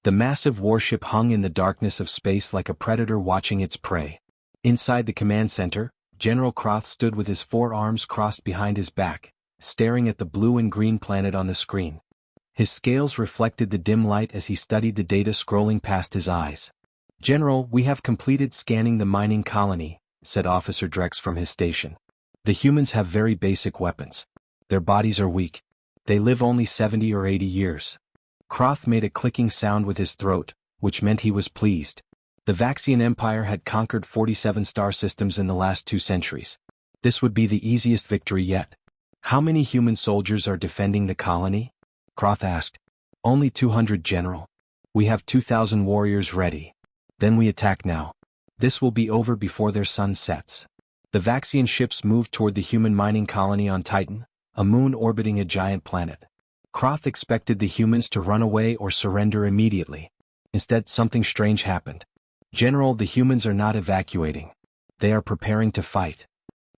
The massive warship hung in the darkness of space like a predator watching its prey. Inside the command center, General Croth stood with his forearms crossed behind his back, staring at the blue and green planet on the screen. His scales reflected the dim light as he studied the data scrolling past his eyes. "General, we have completed scanning the mining colony," said Officer Drex from his station. "The humans have very basic weapons. Their bodies are weak. They live only 70 or 80 years. Croth made a clicking sound with his throat, which meant he was pleased. The Vaxian Empire had conquered 47 star systems in the last 2 centuries. This would be the easiest victory yet. "How many human soldiers are defending the colony?" Croth asked. "Only 200, General. We have 2,000 warriors ready. Then we attack now. This will be over before their sun sets." The Vaxian ships moved toward the human mining colony on Titan, a moon orbiting a giant planet. Croth expected the humans to run away or surrender immediately. Instead, something strange happened. "General, the humans are not evacuating. They are preparing to fight."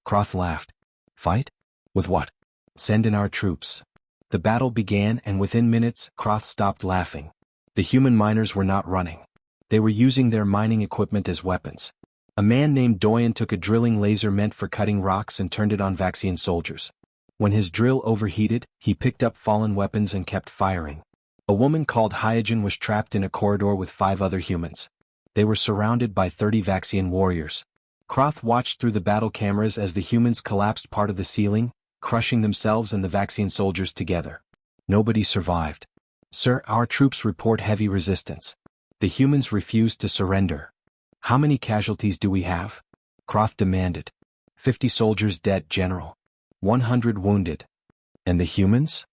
Croth laughed. "Fight? With what?" "Send in our troops." The battle began, and within minutes, Croth stopped laughing. The human miners were not running. They were using their mining equipment as weapons. A man named Doyen took a drilling laser meant for cutting rocks and turned it on Vaxian soldiers. When his drill overheated, he picked up fallen weapons and kept firing. A woman called Hyogen was trapped in a corridor with 5 other humans. They were surrounded by 30 Vaxian warriors. Croth watched through the battle cameras as the humans collapsed part of the ceiling, crushing themselves and the Vaxian soldiers together. Nobody survived. "Sir, our troops report heavy resistance. The humans refused to surrender." "How many casualties do we have?" Croth demanded. 50 soldiers dead, General. 100 wounded." "And the humans?"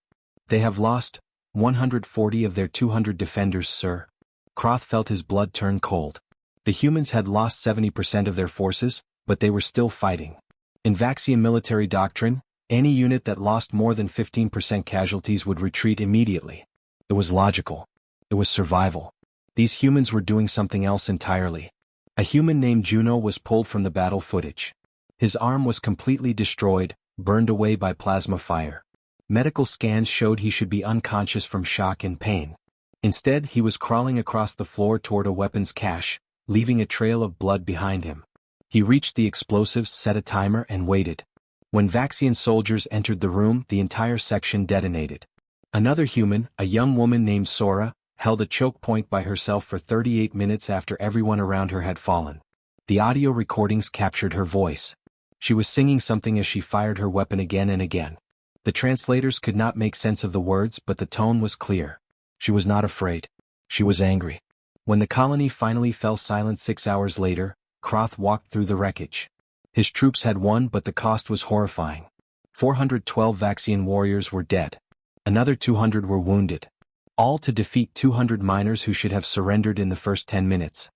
"They have lost 140 of their 200 defenders, sir." Croth felt his blood turn cold. The humans had lost 70% of their forces, but they were still fighting. In Vaxian military doctrine, any unit that lost more than 15% casualties would retreat immediately. It was logical. It was survival. These humans were doing something else entirely. A human named Juno was pulled from the battle footage. His arm was completely destroyed, burned away by plasma fire. Medical scans showed he should be unconscious from shock and pain. Instead, he was crawling across the floor toward a weapons cache, leaving a trail of blood behind him. He reached the explosives, set a timer, and waited. When Vaxian soldiers entered the room, the entire section detonated. Another human, a young woman named Sora, held a choke point by herself for 38 minutes after everyone around her had fallen. The audio recordings captured her voice. She was singing something as she fired her weapon again and again. The translators could not make sense of the words, but the tone was clear. She was not afraid. She was angry. When the colony finally fell silent 6 hours later, Croth walked through the wreckage. His troops had won, but the cost was horrifying. 412 Vaxian warriors were dead. Another 200 were wounded. All to defeat 200 miners who should have surrendered in the first 10 minutes.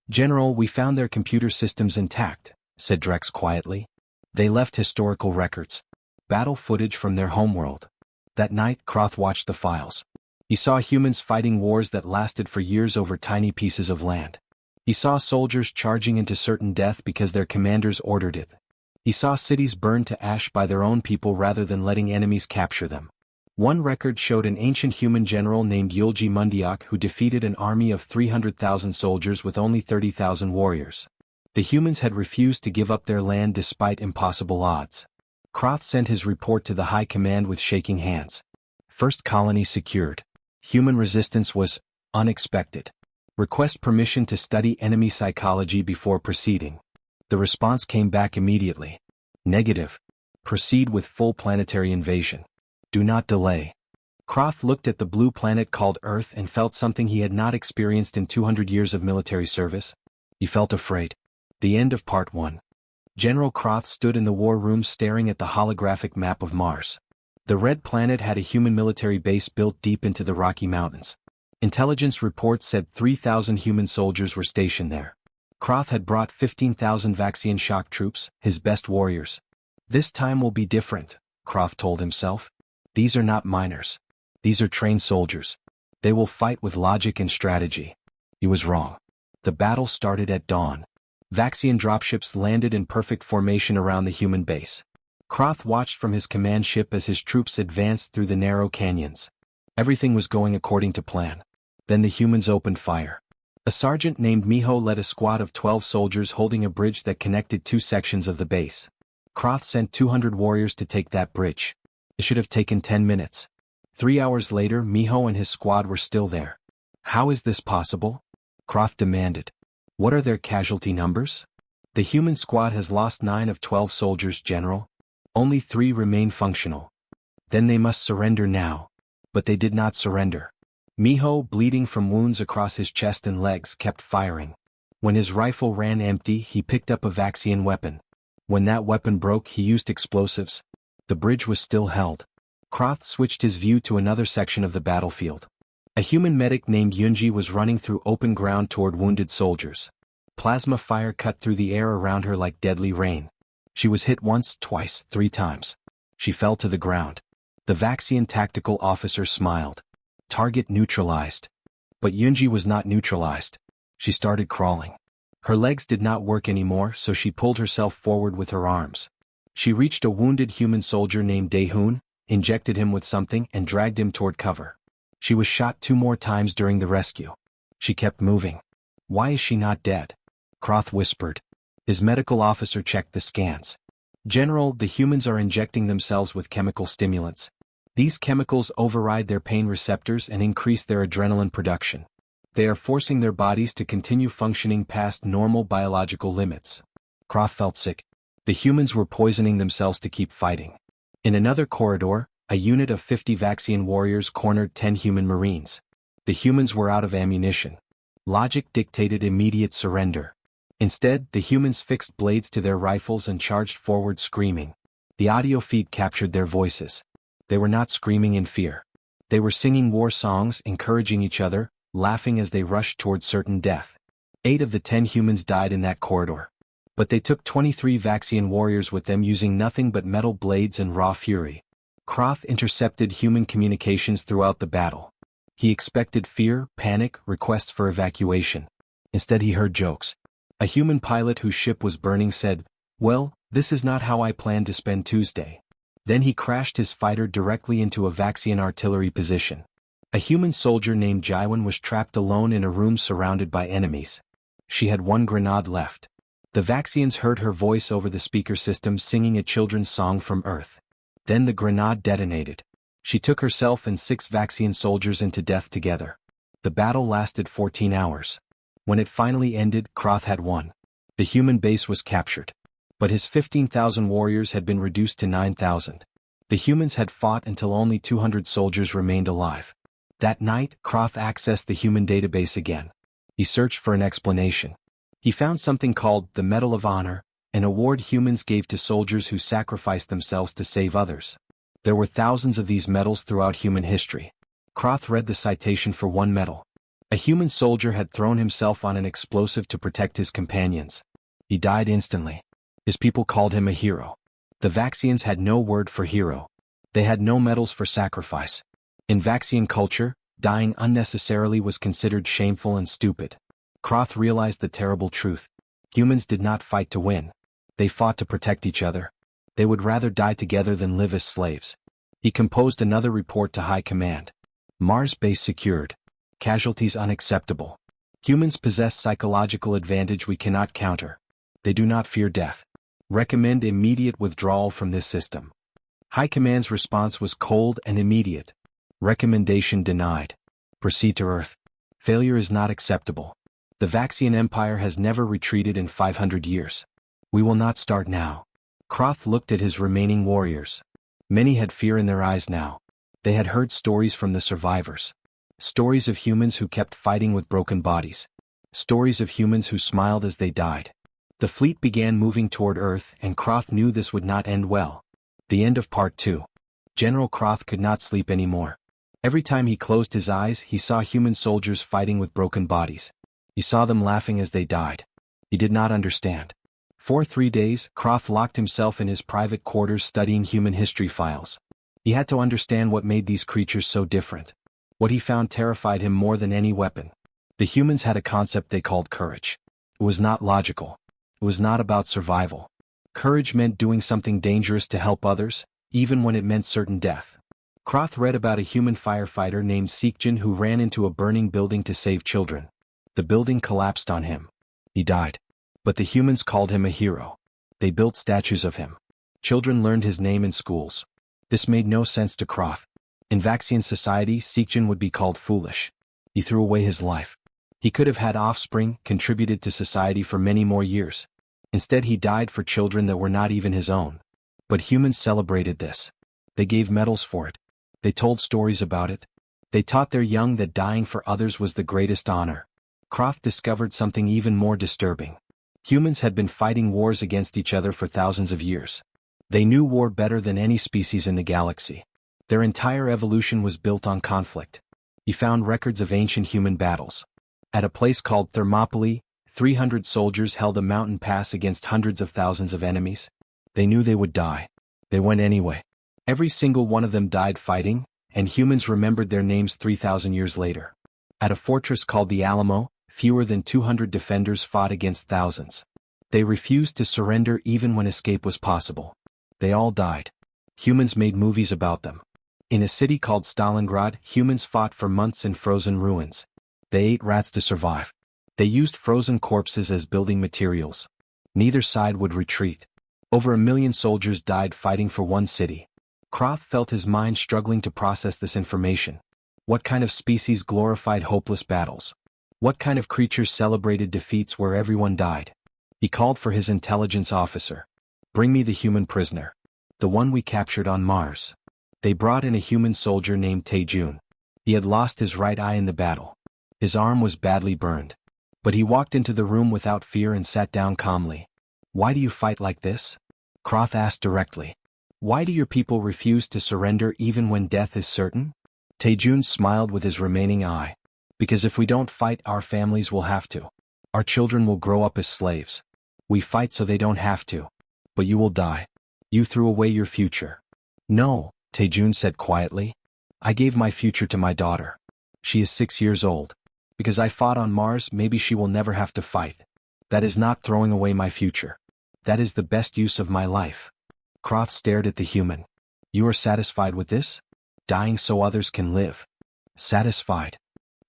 "General, we found their computer systems intact," said Drex quietly. "They left historical records. Battle footage from their homeworld." That night, Croth watched the files. He saw humans fighting wars that lasted for years over tiny pieces of land. He saw soldiers charging into certain death because their commanders ordered it. He saw cities burned to ash by their own people rather than letting enemies capture them. One record showed an ancient human general named Yulji Mundiak who defeated an army of 300,000 soldiers with only 30,000 warriors. The humans had refused to give up their land despite impossible odds. Croth sent his report to the High Command with shaking hands. First colony secured. Human resistance was unexpected. Request permission to study enemy psychology before proceeding. The response came back immediately. Negative. Proceed with full planetary invasion. Do not delay. Croth looked at the blue planet called Earth and felt something he had not experienced in 200 years of military service. He felt afraid. The end of Part 1. General Croth stood in the war room staring at the holographic map of Mars. The red planet had a human military base built deep into the Rocky Mountains. Intelligence reports said 3,000 human soldiers were stationed there. Croth had brought 15,000 Vaxian shock troops, his best warriors. "This time will be different," Croth told himself. "These are not miners. These are trained soldiers. They will fight with logic and strategy." He was wrong. The battle started at dawn. Vaxian dropships landed in perfect formation around the human base. Croth watched from his command ship as his troops advanced through the narrow canyons. Everything was going according to plan. Then the humans opened fire. A sergeant named Miho led a squad of 12 soldiers holding a bridge that connected two sections of the base. Kroth sent 200 warriors to take that bridge. It should have taken 10 minutes. 3 hours later, Miho and his squad were still there. How is this possible? Kroth demanded. What are their casualty numbers? The human squad has lost 9 of 12 soldiers, General. Only 3 remain functional. Then they must surrender now. But they did not surrender. Miho, bleeding from wounds across his chest and legs, kept firing. When his rifle ran empty, he picked up a Vaxian weapon. When that weapon broke, he used explosives. The bridge was still held. Kroth switched his view to another section of the battlefield. A human medic named Yunji was running through open ground toward wounded soldiers. Plasma fire cut through the air around her like deadly rain. She was hit once, twice, 3 times. She fell to the ground. The Vaxian tactical officer smiled. Target neutralized. But Yunji was not neutralized. She started crawling. Her legs did not work anymore, so she pulled herself forward with her arms. She reached a wounded human soldier named Daehoon, injected him with something and dragged him toward cover. She was shot 2 more times during the rescue. She kept moving. Why is she not dead? Kroth whispered. His medical officer checked the scans. General, the humans are injecting themselves with chemical stimulants. These chemicals override their pain receptors and increase their adrenaline production. They are forcing their bodies to continue functioning past normal biological limits. Kroth felt sick. The humans were poisoning themselves to keep fighting. In another corridor, a unit of 50 Vaxian warriors cornered 10 human marines. The humans were out of ammunition. Logic dictated immediate surrender. Instead, the humans fixed blades to their rifles and charged forward screaming. The audio feed captured their voices. They were not screaming in fear. They were singing war songs, encouraging each other, laughing as they rushed toward certain death. 8 of the 10 humans died in that corridor. But they took 23 Vaxian warriors with them using nothing but metal blades and raw fury. Kroth intercepted human communications throughout the battle. He expected fear, panic, requests for evacuation. Instead he heard jokes. A human pilot whose ship was burning said, "Well, this is not how I planned to spend Tuesday." Then he crashed his fighter directly into a Vaxian artillery position. A human soldier named Jaiwan was trapped alone in a room surrounded by enemies. She had 1 grenade left. The Vaxians heard her voice over the speaker system singing a children's song from Earth. Then the grenade detonated. She took herself and 6 Vaxian soldiers into death together. The battle lasted 14 hours. When it finally ended, Kroth had won. The human base was captured. But his 15,000 warriors had been reduced to 9,000. The humans had fought until only 200 soldiers remained alive. That night, Kroth accessed the human database again. He searched for an explanation. He found something called the Medal of Honor, an award humans gave to soldiers who sacrificed themselves to save others. There were thousands of these medals throughout human history. Kroth read the citation for one medal. A human soldier had thrown himself on an explosive to protect his companions. He died instantly. His people called him a hero. The Vaxians had no word for hero. They had no medals for sacrifice. In Vaxian culture, dying unnecessarily was considered shameful and stupid. Kroth realized the terrible truth. Humans did not fight to win. They fought to protect each other. They would rather die together than live as slaves. He composed another report to High Command. Mars base secured. Casualties unacceptable. Humans possess psychological advantage we cannot counter. They do not fear death. Recommend immediate withdrawal from this system. High Command's response was cold and immediate. Recommendation denied. Proceed to Earth. Failure is not acceptable. The Vaxian Empire has never retreated in 500 years. We will not start now. Kroth looked at his remaining warriors. Many had fear in their eyes now. They had heard stories from the survivors. Stories of humans who kept fighting with broken bodies. Stories of humans who smiled as they died. The fleet began moving toward Earth, and Kroth knew this would not end well. The end of Part 2. General Kroth could not sleep anymore. Every time he closed his eyes, he saw human soldiers fighting with broken bodies. He saw them laughing as they died. He did not understand. For 3 days, Kroth locked himself in his private quarters studying human history files. He had to understand what made these creatures so different. What he found terrified him more than any weapon. The humans had a concept they called courage. It was not logical. It was not about survival. Courage meant doing something dangerous to help others, even when it meant certain death. Croth read about a human firefighter named Seekjin who ran into a burning building to save children. The building collapsed on him. He died. But the humans called him a hero. They built statues of him. Children learned his name in schools. This made no sense to Croth. In Vaxian society, Seekjin would be called foolish. He threw away his life. He could have had offspring, contributed to society for many more years. Instead he died for children that were not even his own. But humans celebrated this. They gave medals for it. They told stories about it. They taught their young that dying for others was the greatest honor. Croth discovered something even more disturbing. Humans had been fighting wars against each other for thousands of years. They knew war better than any species in the galaxy. Their entire evolution was built on conflict. He found records of ancient human battles. At a place called Thermopylae, 300 soldiers held a mountain pass against hundreds of thousands of enemies. They knew they would die. They went anyway. Every single one of them died fighting, and humans remembered their names 3,000 years later. At a fortress called the Alamo, fewer than 200 defenders fought against thousands. They refused to surrender even when escape was possible. They all died. Humans made movies about them. In a city called Stalingrad, humans fought for months in frozen ruins. They ate rats to survive. They used frozen corpses as building materials. Neither side would retreat. Over 1 million soldiers died fighting for one city. Croth felt his mind struggling to process this information. What kind of species glorified hopeless battles? What kind of creatures celebrated defeats where everyone died? He called for his intelligence officer. Bring me the human prisoner. The one we captured on Mars. They brought in a human soldier named Taejun. He had lost his right eye in the battle. His arm was badly burned. But he walked into the room without fear and sat down calmly. Why do you fight like this? Croth asked directly. Why do your people refuse to surrender even when death is certain? Taejun smiled with his remaining eye. Because if we don't fight, our families will have to. Our children will grow up as slaves. We fight so they don't have to. But you will die. You threw away your future. No, Taejun said quietly. I gave my future to my daughter. She is 6 years old. Because I fought on Mars, maybe she will never have to fight. That is not throwing away my future. That is the best use of my life. Croth stared at the human. You are satisfied with this? Dying so others can live. Satisfied.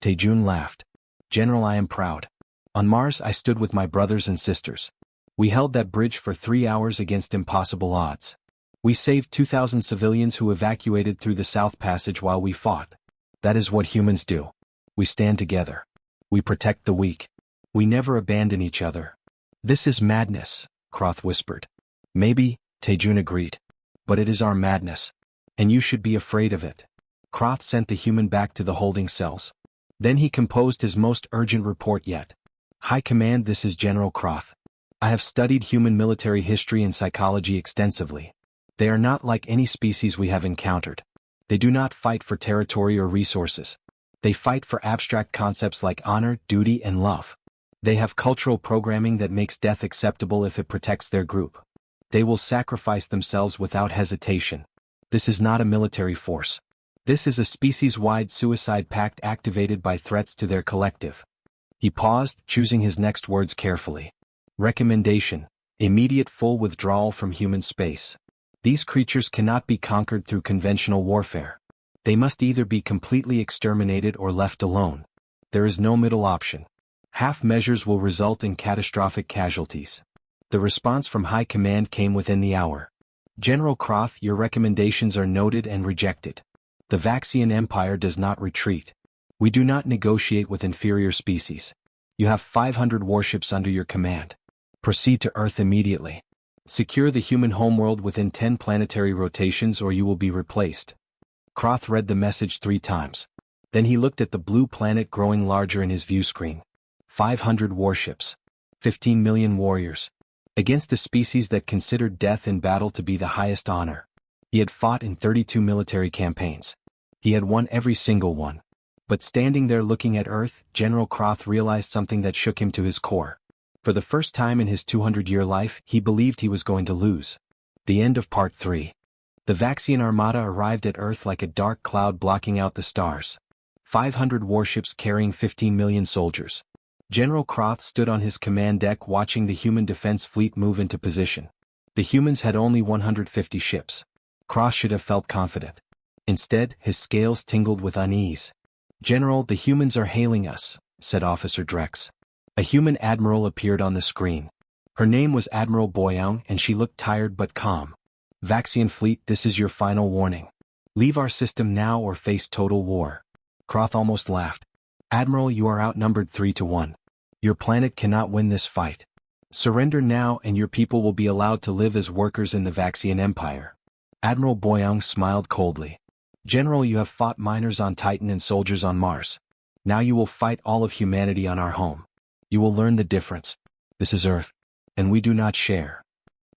Taejun laughed. General, I am proud. On Mars I stood with my brothers and sisters. We held that bridge for 3 hours against impossible odds. We saved 2,000 civilians who evacuated through the South Passage while we fought. That is what humans do. We stand together. We protect the weak. We never abandon each other. This is madness, Croth whispered. Maybe, Taejun agreed. But it is our madness. And you should be afraid of it. Croth sent the human back to the holding cells. Then he composed his most urgent report yet. High Command, this is General Croth. I have studied human military history and psychology extensively. They are not like any species we have encountered. They do not fight for territory or resources. They fight for abstract concepts like honor, duty, and love. They have cultural programming that makes death acceptable if it protects their group. They will sacrifice themselves without hesitation. This is not a military force. This is a species-wide suicide pact activated by threats to their collective. He paused, choosing his next words carefully. Recommendation: immediate full withdrawal from human space. These creatures cannot be conquered through conventional warfare. They must either be completely exterminated or left alone. There is no middle option. Half measures will result in catastrophic casualties. The response from High Command came within the hour. General Croth, your recommendations are noted and rejected. The Vaxian Empire does not retreat. We do not negotiate with inferior species. You have 500 warships under your command. Proceed to Earth immediately. Secure the human homeworld within 10 planetary rotations or you will be replaced. Croth read the message 3 times. Then he looked at the blue planet growing larger in his view screen. 500 warships. 15 million warriors. Against a species that considered death in battle to be the highest honor. He had fought in 32 military campaigns. He had won every single one. But standing there looking at Earth, General Croth realized something that shook him to his core. For the first time in his 200-year life, he believed he was going to lose. The end of Part 3. The Vaxian Armada arrived at Earth like a dark cloud blocking out the stars. 500 warships carrying 15 million soldiers. General Croth stood on his command deck watching the human defense fleet move into position. The humans had only 150 ships. Croth should have felt confident. Instead, his scales tingled with unease. "General, the humans are hailing us," said Officer Drex. A human admiral appeared on the screen. Her name was Admiral Boyoung and she looked tired but calm. "Vaxian fleet, this is your final warning. Leave our system now or face total war." Croth almost laughed. "Admiral, you are outnumbered 3-1. Your planet cannot win this fight. Surrender now and your people will be allowed to live as workers in the Vaxian Empire." Admiral Boyoung smiled coldly. "General, you have fought miners on Titan and soldiers on Mars. Now you will fight all of humanity on our home. You will learn the difference. This is Earth, and we do not share."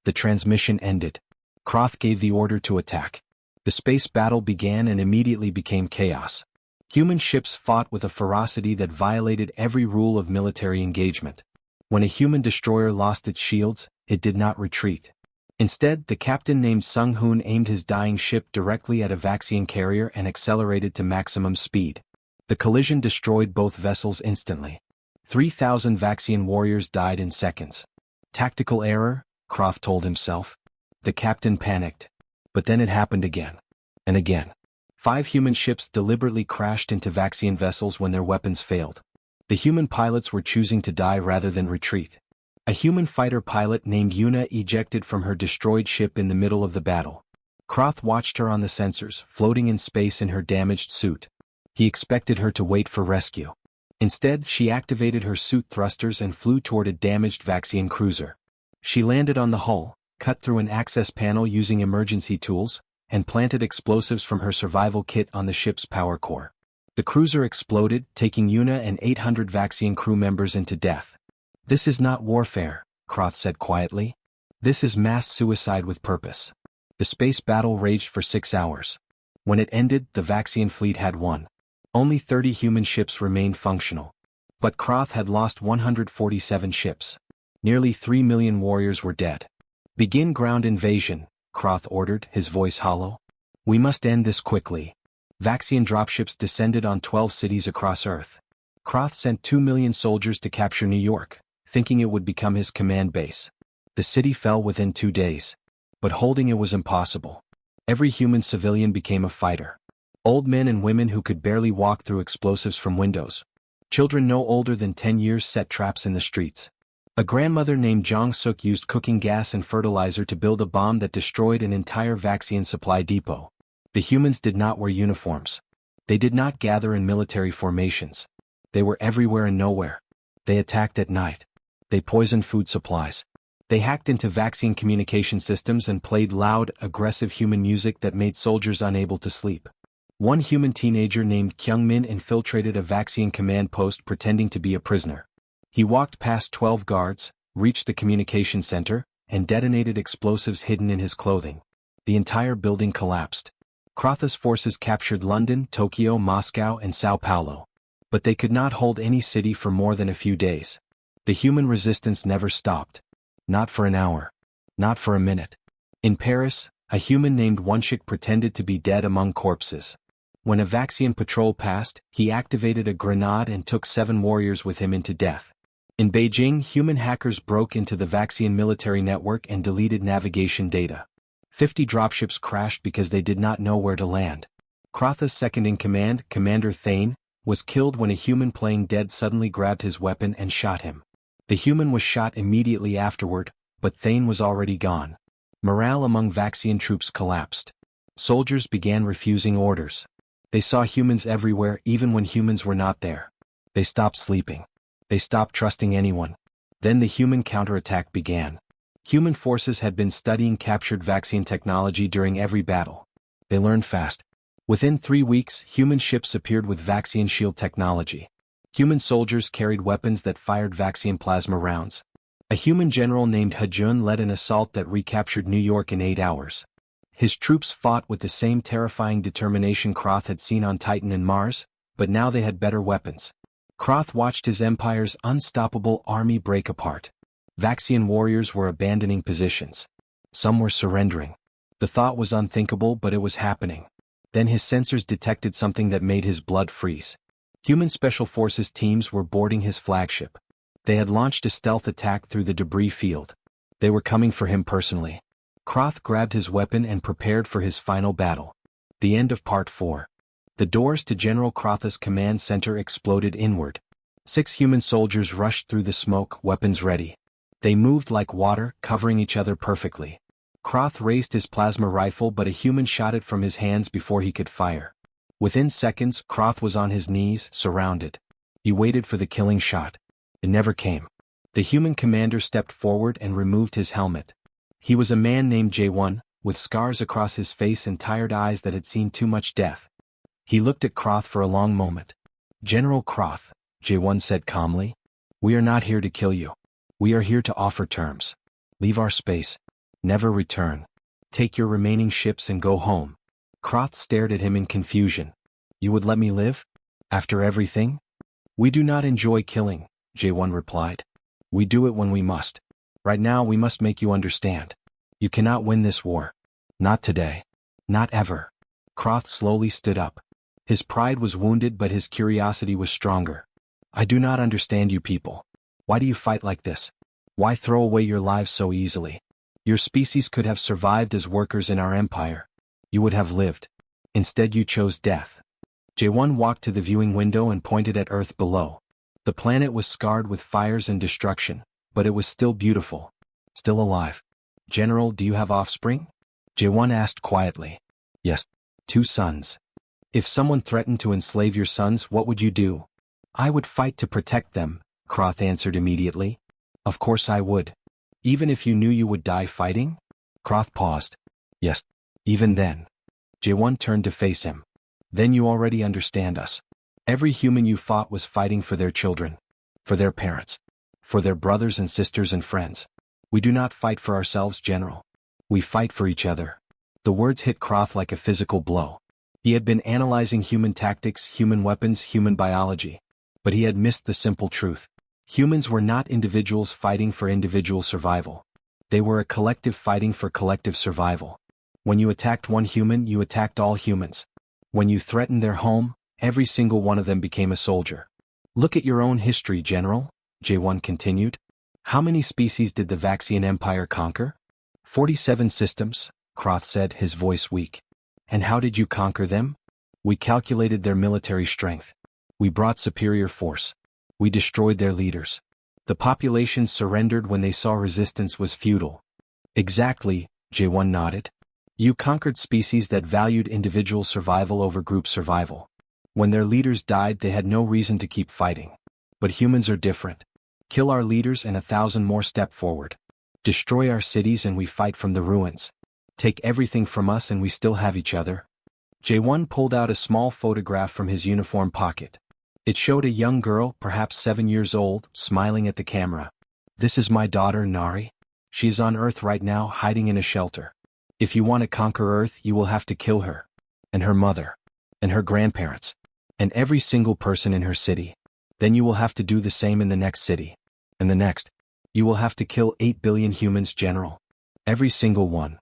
The transmission ended. Croth gave the order to attack. The space battle began and immediately became chaos. Human ships fought with a ferocity that violated every rule of military engagement. When a human destroyer lost its shields, it did not retreat. Instead, the captain named Sung Hoon aimed his dying ship directly at a Vaxian carrier and accelerated to maximum speed. The collision destroyed both vessels instantly. 3,000 Vaxian warriors died in seconds. "Tactical error," Croth told himself. The captain panicked. But then it happened again. And again. 5 human ships deliberately crashed into Vaxian vessels when their weapons failed. The human pilots were choosing to die rather than retreat. A human fighter pilot named Yuna ejected from her destroyed ship in the middle of the battle. Croth watched her on the sensors, floating in space in her damaged suit. He expected her to wait for rescue. Instead, she activated her suit thrusters and flew toward a damaged Vaxian cruiser. She landed on the hull, cut through an access panel using emergency tools, and planted explosives from her survival kit on the ship's power core. The cruiser exploded, taking Yuna and 800 Vaxian crew members into death. "This is not warfare," Croth said quietly. "This is mass suicide with purpose." The space battle raged for 6 hours. When it ended, the Vaxian fleet had won. Only 30 human ships remained functional. But Croth had lost 147 ships. Nearly 3 million warriors were dead. "Begin ground invasion," Croth ordered, his voice hollow. "We must end this quickly." Vaxian dropships descended on 12 cities across Earth. Croth sent 2 million soldiers to capture New York, thinking it would become his command base. The city fell within 2 days. But holding it was impossible. Every human civilian became a fighter. Old men and women who could barely walk threw explosives from windows. Children no older than 10 years set traps in the streets. A grandmother named Jong Suk used cooking gas and fertilizer to build a bomb that destroyed an entire Vaxian supply depot. The humans did not wear uniforms. They did not gather in military formations. They were everywhere and nowhere. They attacked at night. They poisoned food supplies. They hacked into Vaxian communication systems and played loud, aggressive human music that made soldiers unable to sleep. One human teenager named Kyung Min infiltrated a Vaxian command post pretending to be a prisoner. He walked past 12 guards, reached the communication center, and detonated explosives hidden in his clothing. The entire building collapsed. Croth's forces captured London, Tokyo, Moscow, and Sao Paulo. But they could not hold any city for more than a few days. The human resistance never stopped. Not for an hour. Not for a minute. In Paris, a human named Wunshik pretended to be dead among corpses. When a Vaxian patrol passed, he activated a grenade and took 7 warriors with him into death. In Beijing, human hackers broke into the Vaxian military network and deleted navigation data. 50 dropships crashed because they did not know where to land. Croth's second-in-command, Commander Thane, was killed when a human playing dead suddenly grabbed his weapon and shot him. The human was shot immediately afterward, but Thane was already gone. Morale among Vaxian troops collapsed. Soldiers began refusing orders. They saw humans everywhere even when humans were not there. They stopped sleeping. They stopped trusting anyone. Then the human counterattack began. Human forces had been studying captured Vaxian technology during every battle. They learned fast. Within 3 weeks, human ships appeared with Vaxian shield technology. Human soldiers carried weapons that fired Vaxian plasma rounds. A human general named Hajun led an assault that recaptured New York in 8 hours. His troops fought with the same terrifying determination Croth had seen on Titan and Mars, but now they had better weapons. Croth watched his empire's unstoppable army break apart. Vaxian warriors were abandoning positions. Some were surrendering. The thought was unthinkable, but it was happening. Then his sensors detected something that made his blood freeze. Human Special Forces teams were boarding his flagship. They had launched a stealth attack through the debris field. They were coming for him personally. Croth grabbed his weapon and prepared for his final battle. The end of Part 4. The doors to General Croth's command center exploded inward. 6 human soldiers rushed through the smoke, weapons ready. They moved like water, covering each other perfectly. Croth raised his plasma rifle, but a human shot it from his hands before he could fire. Within seconds, Croth was on his knees, surrounded. He waited for the killing shot. It never came. The human commander stepped forward and removed his helmet. He was a man named J1, with scars across his face and tired eyes that had seen too much death. He looked at Croth for a long moment. "General Croth," J1 said calmly, "we are not here to kill you. We are here to offer terms. Leave our space. Never return. Take your remaining ships and go home." Croth stared at him in confusion. "You would let me live? After everything?" "We do not enjoy killing," J1 replied. "We do it when we must. Right now we must make you understand. You cannot win this war. Not today. Not ever." Croth slowly stood up. His pride was wounded, but his curiosity was stronger. "I do not understand you people. Why do you fight like this? Why throw away your lives so easily? Your species could have survived as workers in our empire. You would have lived. Instead you chose death." J1 walked to the viewing window and pointed at Earth below. The planet was scarred with fires and destruction, but it was still beautiful. Still alive. "General, do you have offspring?" J1 asked quietly. "Yes. 2 sons." "If someone threatened to enslave your sons, what would you do?" "I would fight to protect them," Croth answered immediately. "Of course I would. Even if you knew you would die fighting?" Croth paused. "Yes. Even then." J1 turned to face him. "Then you already understand us. Every human you fought was fighting for their children. For their parents. For their brothers and sisters and friends. We do not fight for ourselves, General. We fight for each other." The words hit Croth like a physical blow. He had been analyzing human tactics, human weapons, human biology. But he had missed the simple truth. Humans were not individuals fighting for individual survival. They were a collective fighting for collective survival. When you attacked one human, you attacked all humans. When you threatened their home, every single one of them became a soldier. "Look at your own history, General," J1 continued. "How many species did the Vaxian Empire conquer?" 47 systems, Croth said, his voice weak. "And how did you conquer them?" "We calculated their military strength. We brought superior force. We destroyed their leaders. The populations surrendered when they saw resistance was futile." "Exactly," J1 nodded. "You conquered species that valued individual survival over group survival. When their leaders died, they had no reason to keep fighting. But humans are different. Kill our leaders and 1,000 more step forward. Destroy our cities and we fight from the ruins. Take everything from us and we still have each other." J1 pulled out a small photograph from his uniform pocket. It showed a young girl, perhaps 7 years old, smiling at the camera. "This is my daughter, Nari. She is on Earth right now, hiding in a shelter. If you want to conquer Earth, you will have to kill her. And her mother. And her grandparents. And every single person in her city. Then you will have to do the same in the next city. And the next. You will have to kill 8 billion humans, General. Every single one."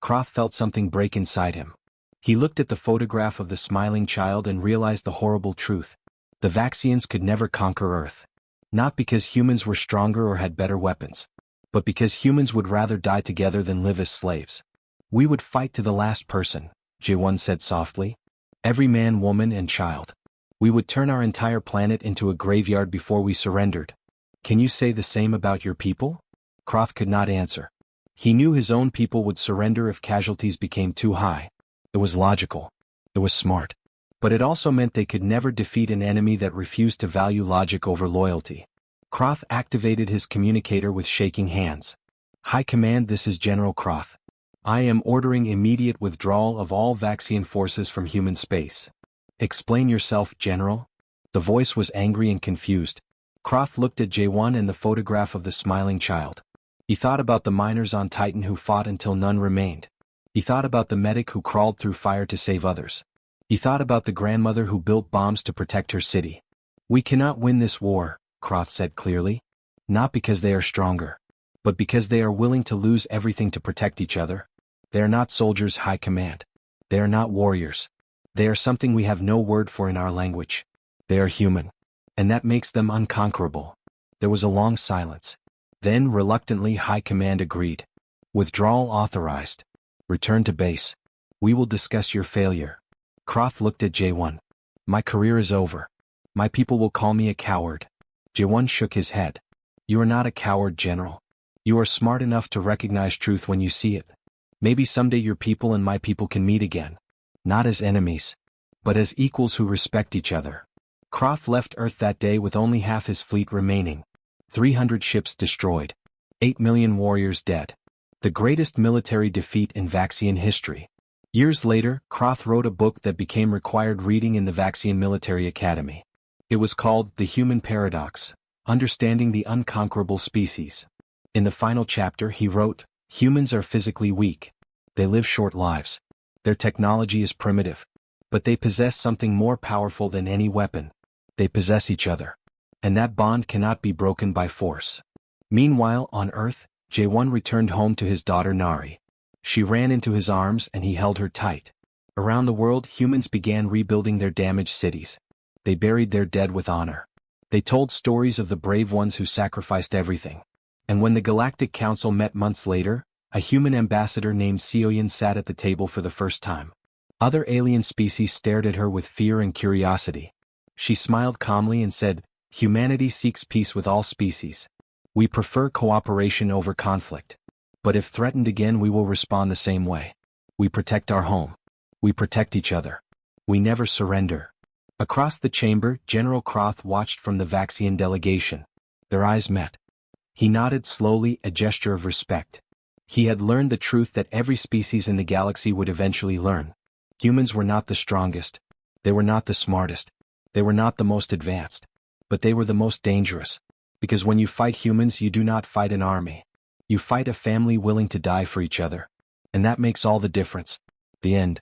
Croth felt something break inside him. He looked at the photograph of the smiling child and realized the horrible truth. The Vaxians could never conquer Earth. Not because humans were stronger or had better weapons. But because humans would rather die together than live as slaves. "We would fight to the last person," J1 said softly. "Every man, woman, and child. We would turn our entire planet into a graveyard before we surrendered. Can you say the same about your people?" Croth could not answer. He knew his own people would surrender if casualties became too high. It was logical. It was smart. But it also meant they could never defeat an enemy that refused to value logic over loyalty. Croth activated his communicator with shaking hands. "High Command, this is General Croth. I am ordering immediate withdrawal of all Vaxian forces from human space." "Explain yourself, General." The voice was angry and confused. Croth looked at J1 and the photograph of the smiling child. He thought about the miners on Titan who fought until none remained. He thought about the medic who crawled through fire to save others. He thought about the grandmother who built bombs to protect her city. "We cannot win this war," Croth said clearly. "Not because they are stronger. But because they are willing to lose everything to protect each other. They are not soldiers, High Command. They are not warriors. They are something we have no word for in our language. They are human. And that makes them unconquerable." There was a long silence. Then, reluctantly, High Command agreed. "Withdrawal authorized. Return to base." We will discuss your failure. Croth looked at J1. My career is over. My people will call me a coward. J1 shook his head. You are not a coward, General. You are smart enough to recognize truth when you see it. Maybe someday your people and my people can meet again. Not as enemies, but as equals who respect each other. Croth left Earth that day with only half his fleet remaining. 300 ships destroyed. 8 million warriors dead. The greatest military defeat in Vaxian history. Years later, Croth wrote a book that became required reading in the Vaxian Military Academy. It was called The Human Paradox, Understanding the Unconquerable Species. In the final chapter he wrote, humans are physically weak. They live short lives. Their technology is primitive. But they possess something more powerful than any weapon. They possess each other. And that bond cannot be broken by force. Meanwhile, on Earth, J1 returned home to his daughter Nari. She ran into his arms and he held her tight. Around the world, humans began rebuilding their damaged cities. They buried their dead with honor. They told stories of the brave ones who sacrificed everything. And when the Galactic Council met months later, a human ambassador named Sioyan sat at the table for the first time. Other alien species stared at her with fear and curiosity. She smiled calmly and said, humanity seeks peace with all species. We prefer cooperation over conflict. But if threatened again, we will respond the same way. We protect our home. We protect each other. We never surrender. Across the chamber, General Croth watched from the Vaxian delegation. Their eyes met. He nodded slowly, a gesture of respect. He had learned the truth that every species in the galaxy would eventually learn. Humans were not the strongest. They were not the smartest. They were not the most advanced. But they were the most dangerous. Because when you fight humans, you do not fight an army. You fight a family willing to die for each other. And that makes all the difference. The end.